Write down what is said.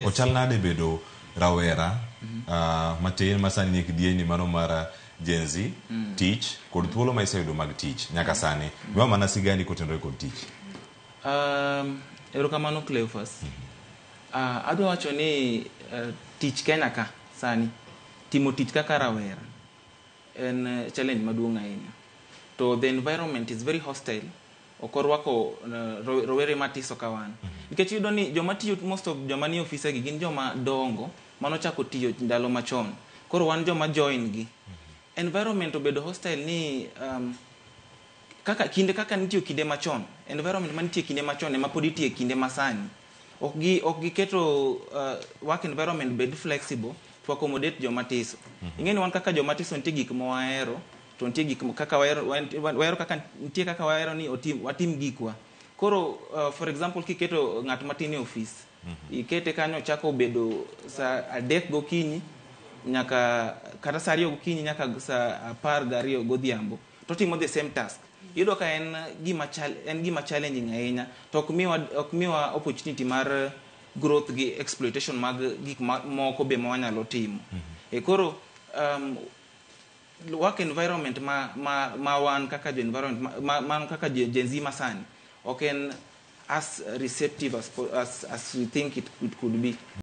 Ochal nade bedo rawera matin masani ni kidieni mano mara Gen Z teach kod thuolo ma iseyudo mag teach nyaka sani gima mana sigani kotenore kod teach. Erokamano Cleophas. Adwa wacho ni tich Kenya ka sani timo tich kaka rawera en challenge maduong' ahinya. To the environment is very hostile. Okorwako rowere matiso kawan. Nikech yudo ni joma tiyo most of joma ni office gi gin joma dongo mano chako tiyo ndalo machon. Koro wan joma join gi. Environment obedo hostile ni kaka nitiyo kinde machon. Environment manitie kinde machon ema pod itie kinde masani. Ok giketo work environment bed flexible to accommodate joma tiso. Ingeni wan kaka joma tiso nitie gik mawahero to nitie gik kaka wahero kaka nitie kaka wahero ni watim gikwa. Koro for example kiketo ng'at matin e office ikete kanyo chako bedo sa 3 gokinyi nyaka kata sa 2 gokinyi nyaka sa 12 godhiambo to timo the same task. Yudo ka en gima challenging ahinya to ok miwa opportunity mar growth gi exploitation mag gik moko be ma wanyalo timo. Koro work environment ma wan kaka environment man kaka Gen Z masani ok en as receptive as we think it could be.